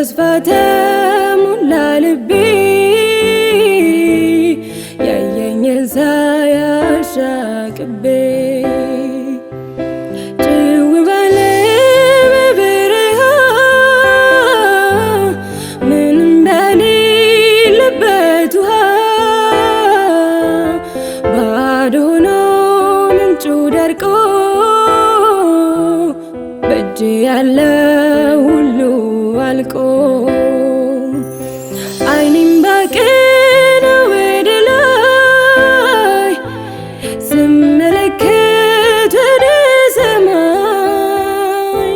ተስፋተም ላልቤ ያየኝን ሳያሻቅቤ ጭው ባለ በበረሃ ምንም በሌለበት ውሃ ባዶ ሆኖ ምንጩ ደርቆ በእጄ ያለው ሁሉ አልቆ አይኔም ባቀና ወደ ላይ ስመለከት ወደ ሰማይ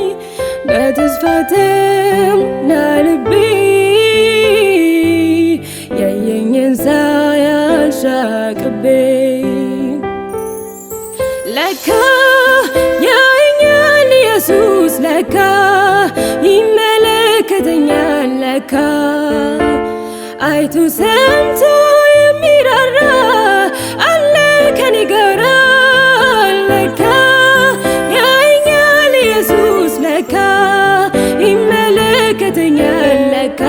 በተስፋ ተሞላ ልቤ ያየኝን ሳያሻቅቤ ለካ ያየኛል ኢየሱስ ለካ ይመለከተኛል ለካ አይቶ ሰምቶ የሚራራ አለ ከኔ ጋራ ለካ ያየኛል ኢየሱስ ለካ ይመለከተኛል ለካ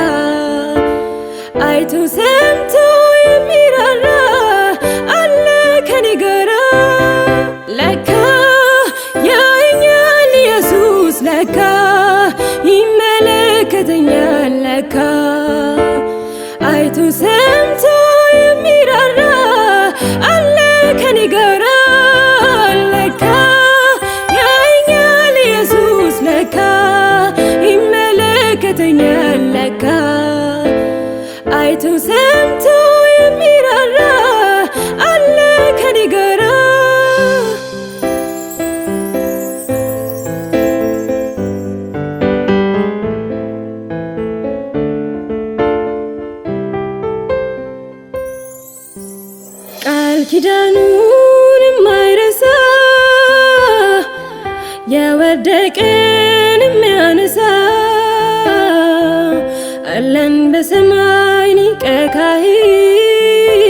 አይቶ ሰምቶ የሚራራ አለ ከኔ ጋራ ለካ ያየኛል ኢየሱስ ለካ ይመለከተኛል ለካ አይቶ ሰምቶ የሚራራ አለ ከኔ ጋራ ለካ ያየኛል ኢየሱስ ለካ ይመለከተኛል ለካ አይቶ ሰምቶ የሚራራ አለ ከኔ ጋራ ኪዳኑን የማይረሳ የወደቀን የሚያነሳ አለን በሰማይ ሊቀ ካህን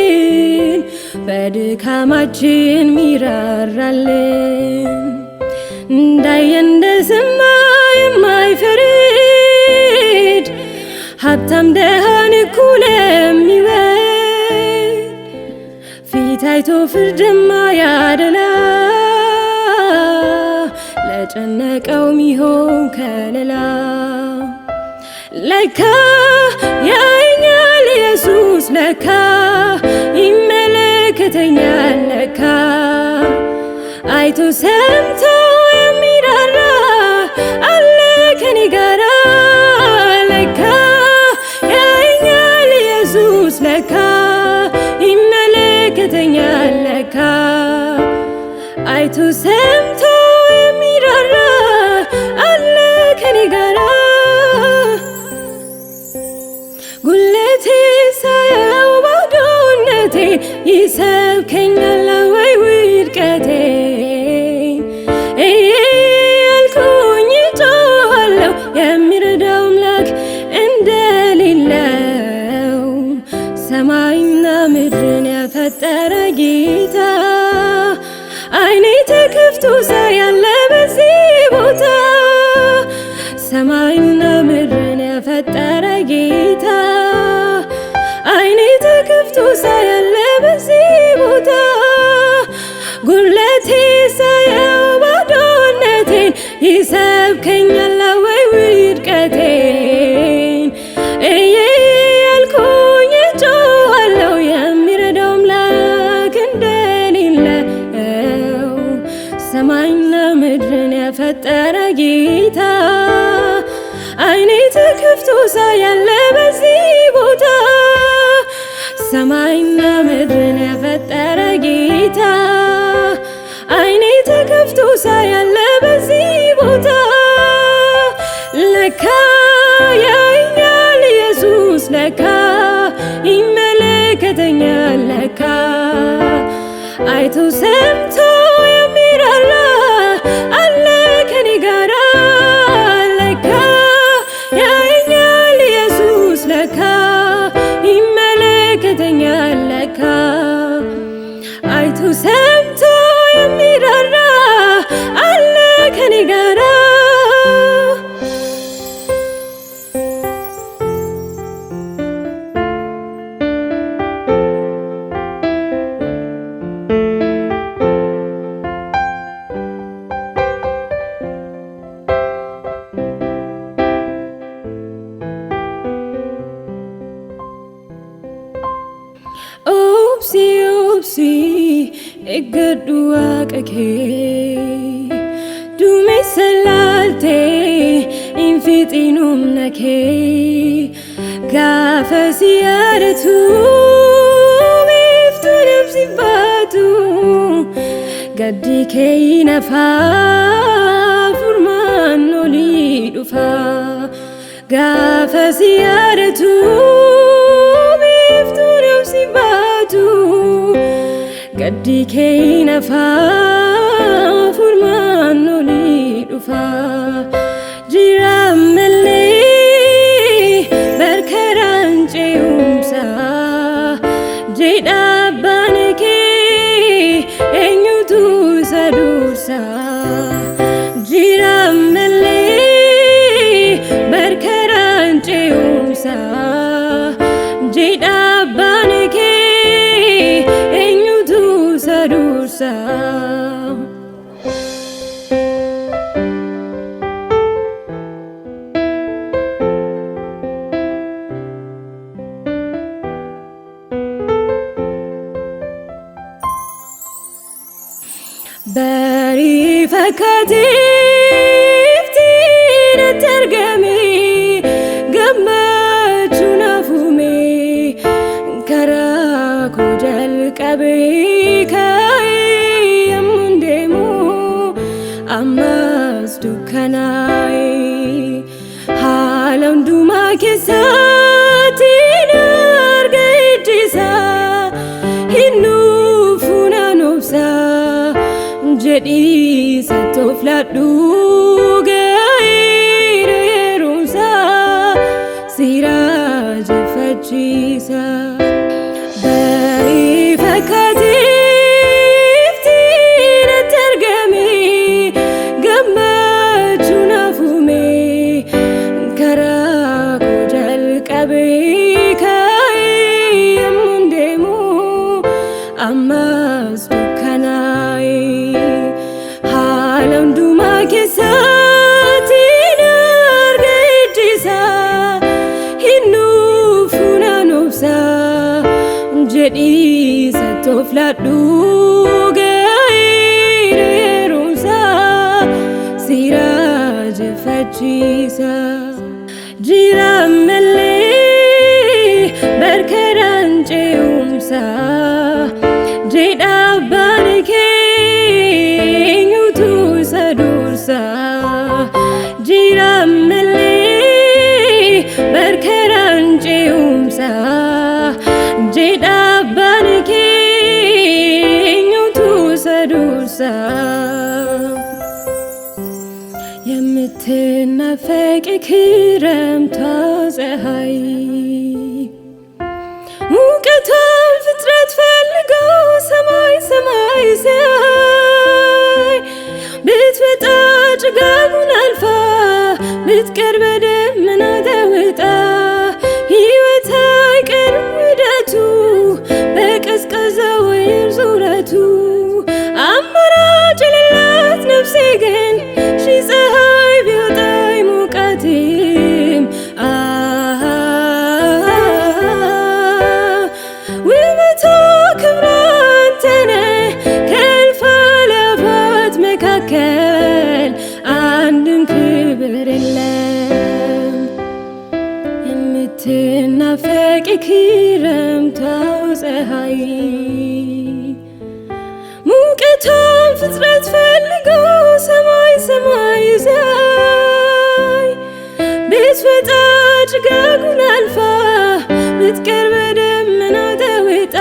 በድካማችን ሚራራልን እንዳየ እንደሰማ የማይፈርድ ሀብታም ደሃን እኩል የሚወድ ታይቶ ፍርድማ ያደላ ለጨነቀው ሚሆን ከለላ ለካ ያየኛል ኢየሱስ ለካ ይመለከተኛል ለካ አይቶ ሰምቶ የሚራራ አለ ከኔ ጋራ ለካ ያየኛል ኢየሱስ ለካ ይመለከተኛል ለካ አይቶ ሰምቶ የሚራራ አለ ከኔ ጋራ ጉለቴ ሳየው ባዶነቴ ይሰብከኛል ወይ ውድቀቴን እያልኩኝ እጮኻለሁ የሚረዳው አምላክ እንደሌለው ሰማይና ምድርን የፈጠረ ጌታ አይኔ ተከፍቶ ሳያለ በዚህ ቦታ ሰማይና ምድርን የፈጠረ ጌታ አይኔ ተከፍቶ ሳያለ በዚህ ቦታ ጉድለቴ ሳየው ባዶነቴን ይሰብከኛል ወይ ውድቀቴን እያልኩኝ እጮኻለሁ የሚረዳው አምላክ እንደሌለው ሰማይና ምድርን የፈጠረ ጌታ አይኔ ተከፍቶ ሳያለ በዚህ ቦታ ሰማይና ምድርን የፈጠረ ጌታ አይኔ ተከፍቶ ሳያለ በዚህ ቦታ ለካ ያየኛል ኢየሱስ ለካ ይመለከተኛል ለካ አይቶ ሰምቶ የሚራራ አለ ከኔ ጋራ ለካ ያየኛል ኢየሱስ ለካ ይመለከተኛል ለካ አይቶ ሰምቶ የሚራራ አለ ከኔ ጋራ egaddu waaqake dume salalte infitinumnake gaafa siyaadatu biftu nabsifatu gaddi kee nafa furmaan olii dhufa gaafa siyaadatu biftu nabsifatu gaddi kee nafa furmaan olii dhufa Jirra Ammallee barkaraan ce'umsa jedha abbaan kee eenyutu isa dursa Jirra Ammallee barkaraan ce'umsa jedha abbaan kee eenyutu isa dursa Bari fakkateefti natti argame gammachuun hafuume karaa koo jalqabee ka'ee yemmuun deemu ammas dukkanaa'ee haala hundumaa keessatti arga ijjisaa hin dhufu nan obsa jedhi satoof ladhu gaa'eera yeroonsa siraa jeffachiisa bari fakkateefti natti argame gammachuun hafuume karaa koo jalqabee ka'ee yemmuun deemu ammas dukkanaa'ee haala hundumaa keessatti arga ijjisaa hin dhufu nan obsa jedhi satoof ladhu gaa'eera yeroonsa siraa jeffachiisa Jirra Ammallee barkaraan ce'umsa jedha abbaan kee isa dursa Jirra Ammallee barkaraan ce'umsa jedha abbaan kee eenyutu isa dursa የምትናፈቅ ክረምቷ ፀሐይ ሙቀቷን ፍጥረት ፈልገው ሰማይ ሰማይ ሲያይ ብትመጣ ጭጋጉን አልፋ ብትቀር በደመና ተውጣ ሕይወት አይቀርም ውደቱ በቀዝቃዛው አየር ዙረቱ አማራጭ የሌላት ነፍሴ ግን ሺህ ፀሐይ ቢወጣ አይሞቃትም ውበቷ ክብሯ አንተ ነህ ከእልፍ አእላፋት መካከል አንድም ክብር የለም ውበቷን ፍጥረት ፈልጎ ሰማይ ሰማይ ይዛይ ብትወጣ ጭጋጉን አልፋ ብትቀር በደመና ተውጣ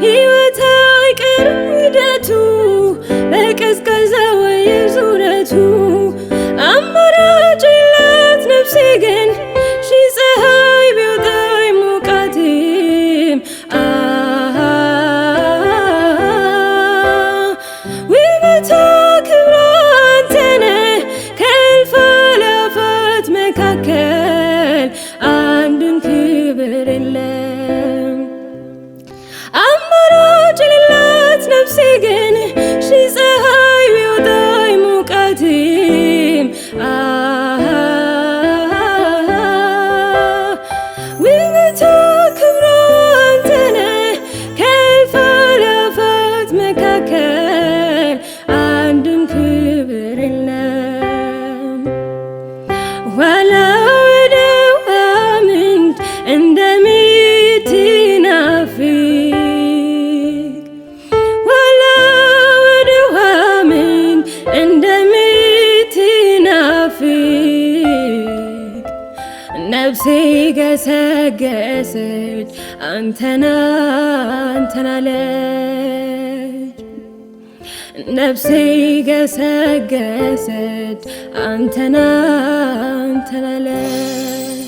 ሕይወት አይቀርም ውደቱ በቀዝቃዛው አየር ዙረቱ አማራጭ የላት ነፍሴ ግን ሺህ ፀሐይ ቢወጣ አይሞቃትም። ውበቷ ክብሯ አንተ ነህ ከእልፍ አእላፋት መካከል አንዱን ክብር የለም። አማራጭ የሌላት ነፍሴ ግን ሺህ ፀሐይ ቢወጣ አይሞቃትም። ውበቷ ክብሯ አንተ ነህ ከእልፍ አእላፋት መካከል አንዱን ክብር የለም። ዋላ ወደ ውሃ ምንጭ እንደምትናፍቅ ዋላ ወደ ውሃ ምንጭ እንደምትናፍቅ ነፍሴ ገሰገሰች አንተን አንተን አለች። ነፍሴ ገሰገሰች አንተን አንተን አለች።